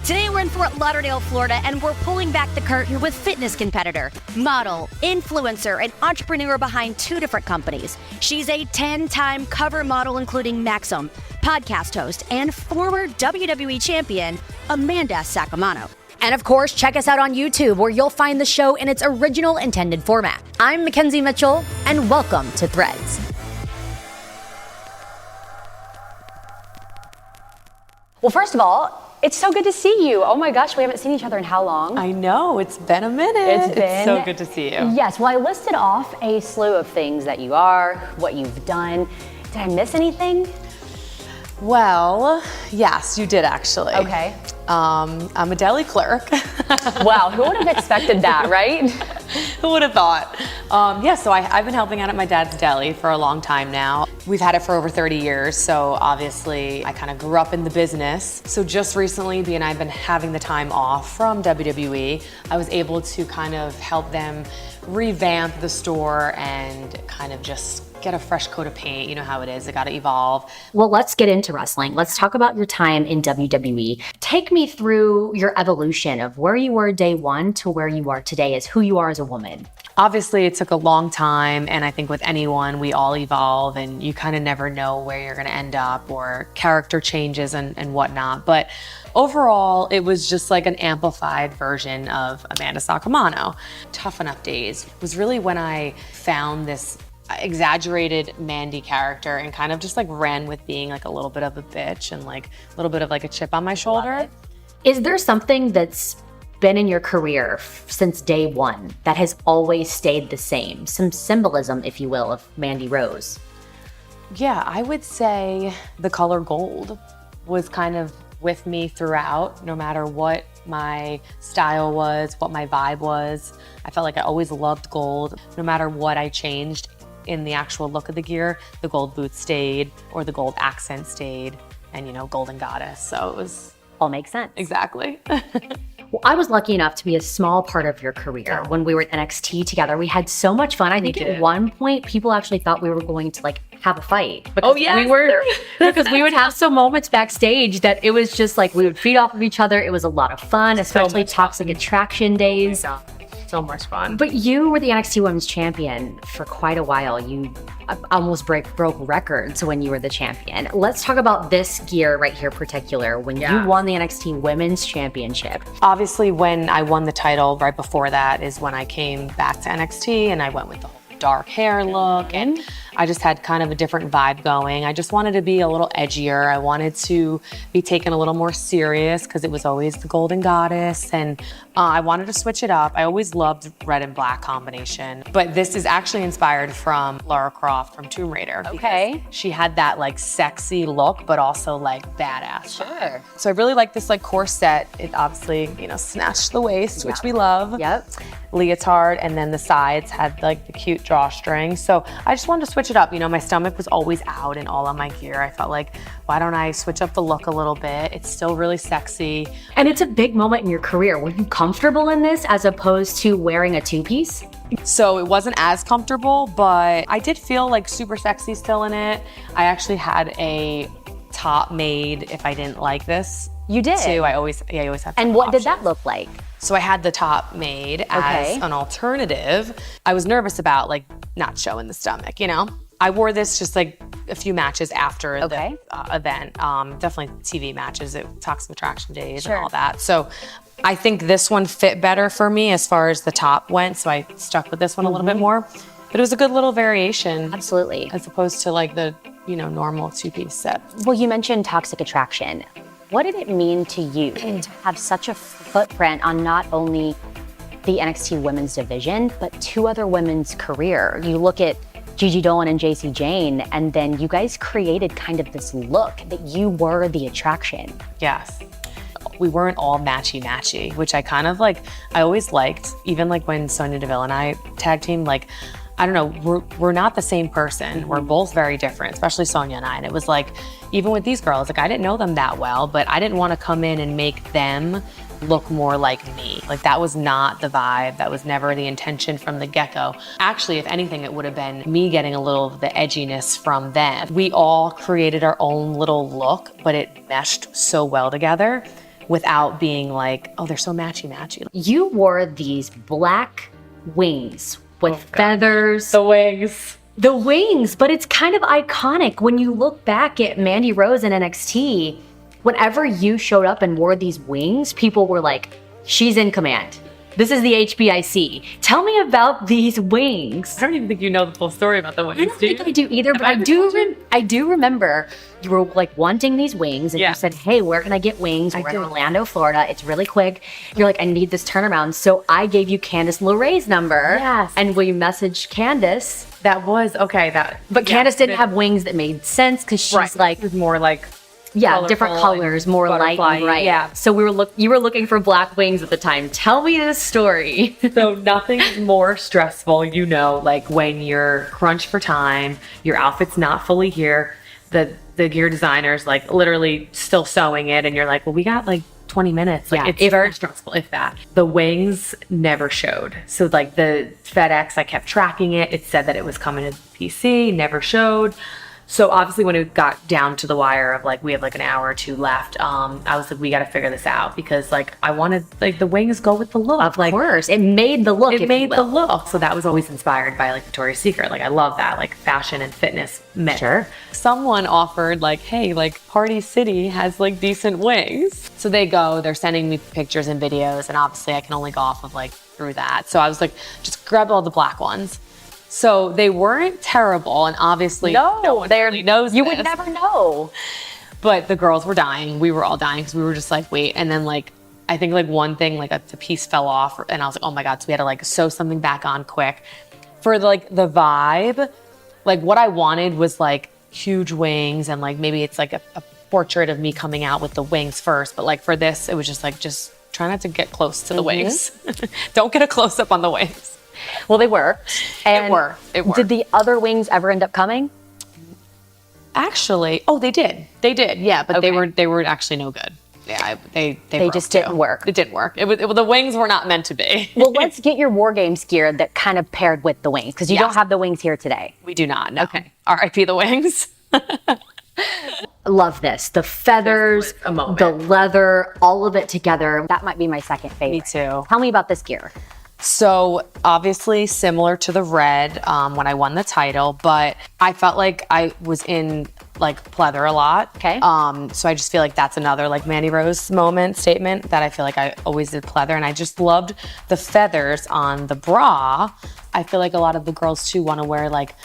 Today we're in Fort Lauderdale, Florida, and we're pulling back the curtain with fitness competitor, model, influencer, and entrepreneur behind 2 different companies. She's a 10-time cover model, including Maxim, podcast host, and former WWE champion, Amanda Saccomanno. And of course, check us out on YouTube, where you'll find the show in its original intended format. I'm Mackenzie Mitchell, and welcome to Threads. Well, first of all, it's so good to see you. Oh my gosh, we haven't seen each other in how long? I know, it's been a minute. It's so good to see you. Yes, well, I listed off a slew of things that you are, what you've done. Did I miss anything? Well, yes, you did actually. Okay. I'm a deli clerk. Wow, who would have expected that, right? Who would have thought? So I've been helping out at my dad's deli for a long time now. We've had it for over 30 years, so obviously I kind of grew up in the business. So just recently, B and I have been having the time off from WWE. I was able to kind of help them revamp the store and kind of just get a fresh coat of paint. You know how it is, it gotta evolve. Well, let's get into wrestling. Let's talk about your time in WWE. Take me through your evolution of where you were day one to where you are today as who you are as a woman. Obviously, it took a long time, and I think with anyone, we all evolve, and you kind of never know where you're gonna end up, or character changes and whatnot. But overall, it was just like an amplified version of Amanda Saccomanno. Tough Enough Days was really when I found this exaggerated Mandy character and kind of just like ran with being like a little bit of a bitch and like a little bit of like a chip on my shoulder. Is there something that's been in your career since day one that has always stayed the same? Some symbolism, if you will, of Mandy Rose? Yeah, I would say the color gold was kind of with me throughout, no matter what my style was, what my vibe was. I felt like I always loved gold. No matter what I changed in the actual look of the gear, the gold boots stayed, or the gold accent stayed, and you know, Golden Goddess. So it was all makes sense. Exactly. Well, I was lucky enough to be a small part of your career when we were at NXT together. We had so much fun. I think at one point people actually thought we were going to like have a fight. Oh yeah, we were because we would have some moments backstage that it was just like we would feed off of ech other. It was a lot of fun, especially Toxic Attraction days. So much fun. But you were the NXT Women's Champion for quite a while. You almost broke records when you were the champion. Let's talk about this gear right here in particular, when you won the NXT Women's Championship. Obviously, when I won the title, right before that is when I came back to NXT and I went with the whole dark hair look, and I just had kind of a different vibe going. I just wanted to be a little edgier. I wanted to be taken a little more serious because it was always the Golden Goddess, and I wanted to switch it up. I always loved red and black combination, but this is actually inspired from Lara Croft from Tomb Raider. Okay. She had that like sexy look, but also like badass. Sure. So I really like this like corset. It obviously, you know, snatched the waist, which we love. Yep. Leotard, and then the sides had like the cute drawstring. So I just wanted to switch it up. You know, my stomach was always out in all of my gear. I felt like, why don't I switch up the look a little bit? It's still really sexy. And it's a big moment in your career. Were you comfortable in this as opposed to wearing a two-piece? So it wasn't as comfortable, but I did feel like super sexy still in it. I actually had a top made if I didn't like this. You did? Too. I always have. And what did that look like? So I had the top made as an alternative. I was nervous about like not showing the stomach, you know? I wore this just like a few matches after the event. Definitely TV matches, Toxic Attraction days and all that. So I think this one fit better for me as far as the top went. So I stuck with this one a little bit more. But it was a good little variation. Absolutely. As opposed to like the, you know, normal two-piece set. Well, you mentioned Toxic Attraction. What did it mean to you to have such a footprint on not only the NXT women's division, but 2 other women's career? You look at Gigi Dolan and JC Jane, and then you guys created kind of this look that you were the attraction. Yes. We weren't all matchy-matchy, which I kind of like, I always liked, even like when Sonya, Deville and I tag team, like, I don't know, we're not the same person. We're both very different, especially Sonya and I. And it was like, even with these girls, like I didn't know them that well, but I didn't want to come in and make them look more like me. Like that was not the vibe. That was never the intention from the get-go. Actually, if anything, it would have been me getting a little of the edginess from them. We all created our own little look, but it meshed so well together. without being like, oh, they're so matchy-matchy. You wore these black wings with feathers. The wings. The wings, but it's kind of iconic when you look back at Mandy Rose in NXT. Whenever you showed up and wore these wings, people were like, she's in command. This is the HBIC. Tell me about these wings. I don't even think you know the full story about the wings, I don't think I do either, but I do remember you were like wanting these wings and you said, hey, where can I get wings? We're in Orlando, Florida. It's really quick. You're like, I need this turnaround. So I gave you Candice LeRae's number. Yes. And we messaged Candice. That was, okay. But Candice didn't have wings that made sense because she's like... It was more like... different colors, more light and bright. Yeah. So you were looking for black wings at the time. Tell me this story. So nothing's more stressful, like when you're crunched for time, your outfit's not fully here, the gear designer's like literally still sewing it, and you're like, well, we got like 20 minutes. Like it's very stressful, if that. The wings never showed. So like the FedEx, I kept tracking it. It said that it was coming to the PC, never showed. So obviously when it got down to the wire of like, we have like an hour or two left, I was like, we got to figure this out because like I wanted like the wings go with the look. Of course. It made the look. It made the look. So that was always inspired by like Victoria's Secret. Like I love that, like fashion and fitness mix. Sure. Someone offered like, hey, like Party City has like decent wings. So they're sending me pictures and videos, and obviously I can only go off of like through that. So I was like, just grab all the black ones. So they weren't terrible, and obviously no one really knows You this. would never know. But the girls were dying. We were all dying because we were just like, wait. And then like, I think like one thing, like the piece fell off, and I was like, oh my God. So we had to like sew something back on quick. For like the vibe, like what I wanted was like huge wings, and like maybe it's like a portrait of me coming out with the wings first. But like for this, it was just like, just try not to get close to the wings. Don't get a close up on the wings. Well, they were. And it were. Did the other wings ever end up coming? Actually, they did. They did, yeah. But they were actually no good. Yeah, they just didn't work. It didn't work. The wings were not meant to be. Well, let's get your War Games gear that kind of paired with the wings, because you don't have the wings here today. We do not. No. Okay. R.I.P. the wings. Love this. The feathers, the leather, all of it together. That might be my second favorite. Me too. Tell me about this gear. So obviously similar to the red when I won the title, but I felt like I was in like pleather a lot. Okay. So I just feel like that's another like Mandy Rose statement that I feel like I always did pleather, and I just loved the feathers on the bra. I feel like a lot of the girls too want to wear like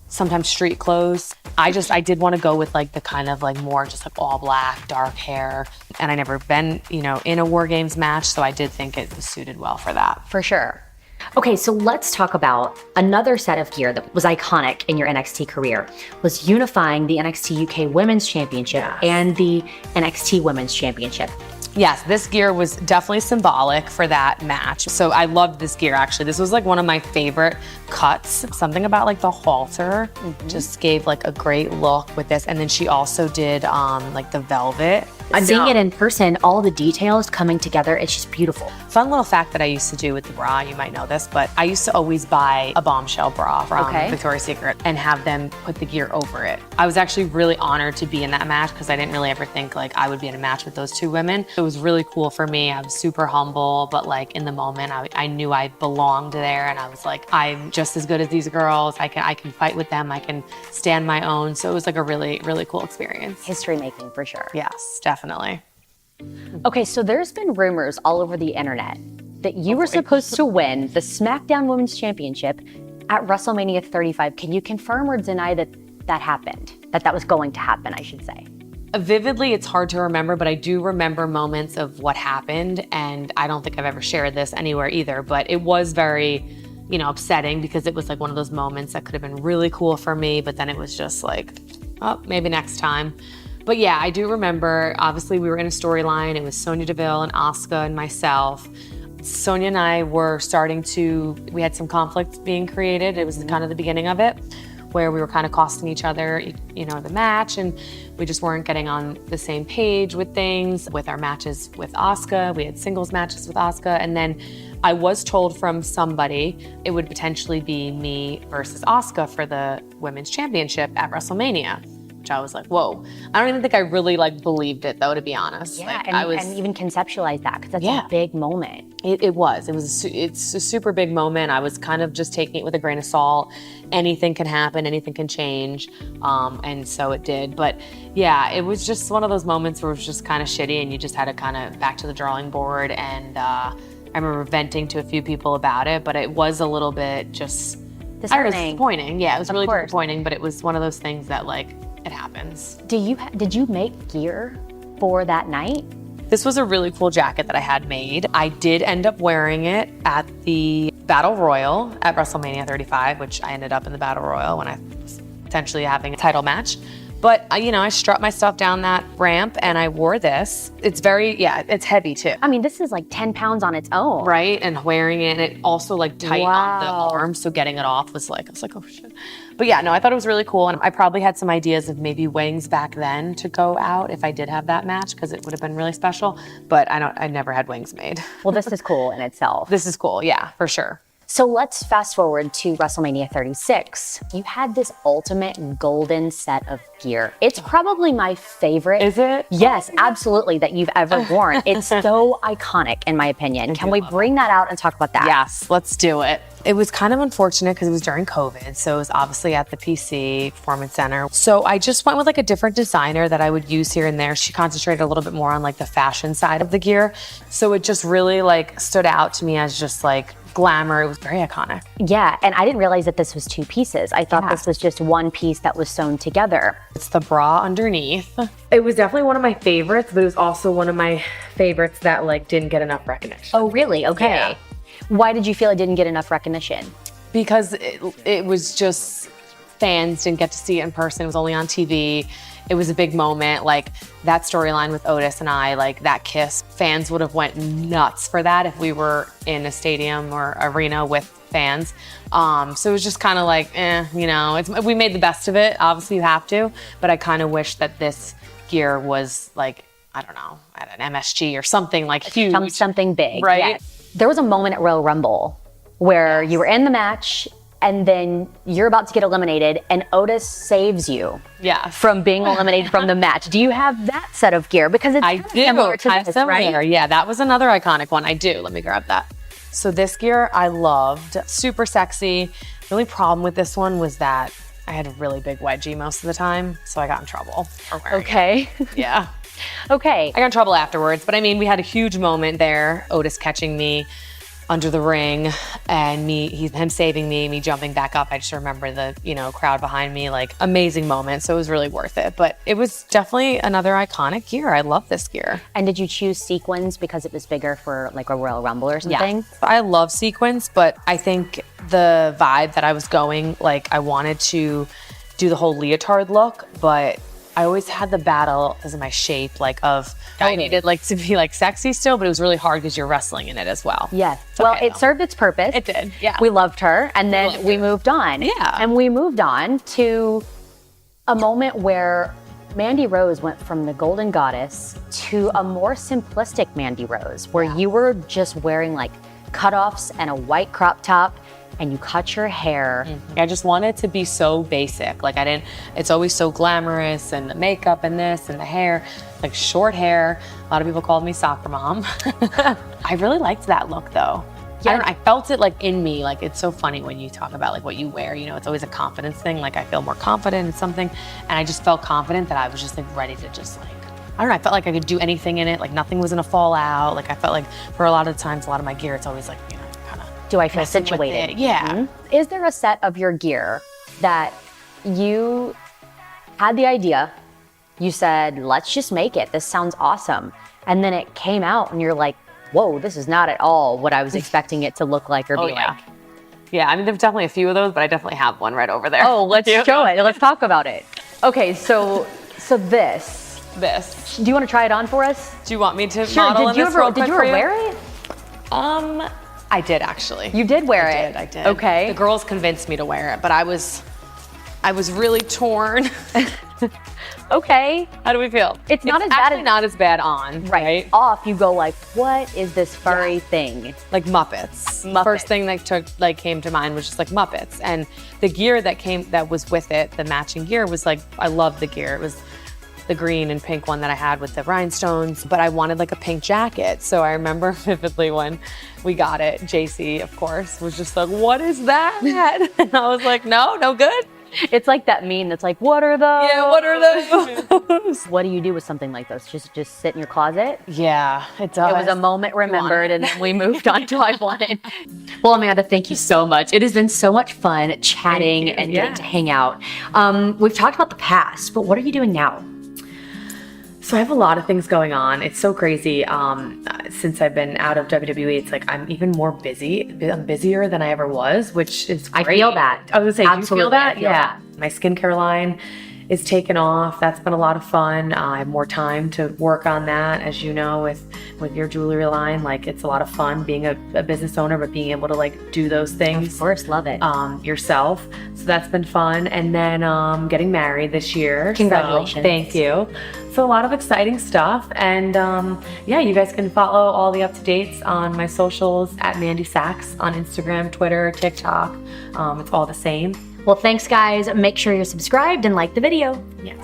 sometimes street clothes. I did want to go with like the kind of like more just like all black, dark hair. And I never been, in a War Games match. So I did think it was suited well for that. For sure. Okay, so let's talk about another set of gear that was iconic in your NXT career, was unifying the NXT UK Women's Championship and the NXT Women's Championship. Yes, this gear was definitely symbolic for that match. So I loved this gear, actually. This was like one of my favorite cuts. Something about like the halter just gave like a great look with this. And then she also did like the velvet. Seeing it in person, all the details coming together, it's just beautiful. Fun little fact that I used to do with the bra, you might know this, but I used to always buy a bombshell bra from Victoria's Secret and have them put the gear over it. I was actually really honored to be in that match because I didn't really ever think like I would be in a match with those two women. It was really cool for me. I was super humble, but like in the moment, I knew I belonged there, and I was like, I'm just as good as these girls. I can fight with them. I can stand my own. So it was like a really, really cool experience. History making for sure. Yes, definitely. Okay, so there's been rumors all over the internet that you were supposed to win the Smackdown Women's Championship at WrestleMania 35. Can you confirm or deny that that happened? That was going to happen, I should say. Vividly, it's hard to remember, but I do remember moments of what happened, and I don't think I've ever shared this anywhere either, but it was very, upsetting because it was like one of those moments that could have been really cool for me, but then it was just like, oh, maybe next time. But yeah, I do remember, obviously we were in a storyline. It was Sonya Deville and Asuka and myself. Sonya and I were we had some conflict being created. It was kind of the beginning of it, where we were kind of costing each other, the match, and we just weren't getting on the same page with things. With our matches with Asuka, we had singles matches with Asuka, and then I was told from somebody it would potentially be me versus Asuka for the Women's Championship at WrestleMania. which I was like, whoa. I don't even think I really like believed it though, to be honest. Yeah, like, and even conceptualize that, because that's a big moment. It's a super big moment. I was kind of just taking it with a grain of salt. Anything can happen, anything can change. And so it did. But yeah, it was just one of those moments where it was just kind of shitty and you just had to kind of back to the drawing board. And I remember venting to a few people about it, but it was a little bit just disappointing. Yeah, it was really disappointing, but it was one of those things that like, it happens. Did you make gear for that night? This was a really cool jacket that I had made. I did end up wearing it at the Battle Royal at Wrestlemania 35, which I ended up in the Battle Royal when I was potentially having a title match. But I strut my stuff down that ramp and I wore this. It's it's heavy too. I mean, this is like 10 pounds on its own. Right, and wearing it, and it also like tightened on the arm, so getting it off was like, I was like, oh shit. But yeah, no, I thought it was really cool, and I probably had some ideas of maybe wings back then to go out if I did have that match, because it would have been really special, but I never had wings made. Well, this is cool in itself. This is cool, yeah, for sure. So let's fast forward to WrestleMania 36. You had this ultimate golden set of gear. It's probably my favorite. Is it? Yes, absolutely, that you've ever worn. It's so iconic, in my opinion. Can we bring that out and talk about that? Yes, let's do it. It was kind of unfortunate because it was during COVID, so it was obviously at the PC Performance Center. So I just went with like a different designer that I would use here and there. She concentrated a little bit more on like the fashion side of the gear. So it just really like stood out to me as just like glamour. It was very iconic. Yeah, and I didn't realize that this was two pieces. I thought this was just one piece that was sewn together. It's the bra underneath. It was definitely one of my favorites, but it was also one of my favorites that like didn't get enough recognition. Oh, really? Okay. Yeah. Why did you feel it didn't get enough recognition? Because it was just, fans didn't get to see it in person. It was only on TV. It was a big moment. Like that storyline with Otis and I, like that kiss, fans would have went nuts for that if we were in a stadium or arena with fans. So it was just kind of like, we made the best of it. Obviously you have to, but I kind of wish that this gear was like, I don't know, at an MSG or something like huge. Something big, right? Yeah. There was a moment at Royal Rumble where you were in the match and then you're about to get eliminated and Otis saves you from being eliminated from the match. Do you have that set of gear? Because it's similar to this, right? Yeah, that was another iconic one. I do. Let me grab that. So this gear I loved. Super sexy. The only problem with this one was that I had a really big wedgie most of the time, so I got in trouble for wearing it. Yeah. Okay. I got in trouble afterwards, but I mean, we had a huge moment there. Otis catching me under the ring and him saving me jumping back up. I just remember the, crowd behind me, like amazing moment. So it was really worth it, but it was definitely another iconic gear. I love this gear. And did you choose sequins because it was bigger for like a Royal Rumble or something? Yeah, I love sequins, but I think the vibe that I was going, like I wanted to do the whole leotard look, but I always had the battle because of my shape, like I needed like to be like sexy still, but it was really hard because you're wrestling in it as well. Yes. Well, it served its purpose. It did. Yeah. We loved her, and then we moved on. Yeah. And we moved on to a moment where Mandy Rose went from the Golden Goddess to a more simplistic Mandy Rose, where you were just wearing like cutoffs and a white crop top. And you cut your hair. I just wanted to be so basic. Like it's always so glamorous and the makeup and this and the hair, like short hair. A lot of people called me soccer mom. I really liked that look though. Yeah. I felt it like in me. Like it's so funny when you talk about like what you wear, it's always a confidence thing. Like I feel more confident in something. And I just felt confident that I was just like ready to just like, I don't know, I felt like I could do anything in it. Like nothing was gonna fall out. Like I felt like for a lot of times, a lot of my gear, it's always like, do I feel situated? Yeah. Mm-hmm. Is there a set of your gear that you had the idea, you said, let's just make it, this sounds awesome, and then it came out and you're like, whoa, this is not at all what I was expecting it to look like or be like? Yeah, I mean, there's definitely a few of those, but I definitely have one right over there. Oh, let's show it. Let's talk about it. Okay, so this. Do you want to try it on for us? Do you want me to model in this real quick Did you ever wear it? I did actually. You did wear it? I did. Okay. The girls convinced me to wear it, but I was really torn. Okay. How do we feel? It's not as bad actually as- not as bad on, right? Off, you go like, what is this furry thing? Like Muppets. Muppets. First thing that came to mind was just like Muppets, and the gear that was with it, the matching gear was like, I loved the gear. It was the green and pink one that I had with the rhinestones, but I wanted like a pink jacket. So I remember vividly when we got it, JC, of course, was just like, what is that? And I was like, no good. It's like that meme that's like, what are those? Yeah, what are those? What do you do with something like those? Just sit in your closet? Yeah, it does. It was a moment remembered, and then we moved on to I wanted. Well, Amanda, thank you so much. It has been so much fun chatting and getting to hang out. We've talked about the past, but what are you doing now? So I have a lot of things going on. It's so crazy. Since I've been out of WWE, it's like I'm even more busy. I'm busier than I ever was, which is great. I feel that. I was gonna say, do you feel that? I feel that. My skincare line is taken off. That's been a lot of fun. I have more time to work on that, as you know, with your jewelry line. Like, it's a lot of fun being a business owner, but being able to like do those things. Of course, love it. Yourself. So that's been fun. And then getting married this year. Congratulations. So, thank you. So a lot of exciting stuff. And yeah, you guys can follow all the up-to-dates on my socials at Mandy Sacs on Instagram, Twitter, TikTok. It's all the same. Well, thanks, guys. Make sure you're subscribed and like the video. Yes.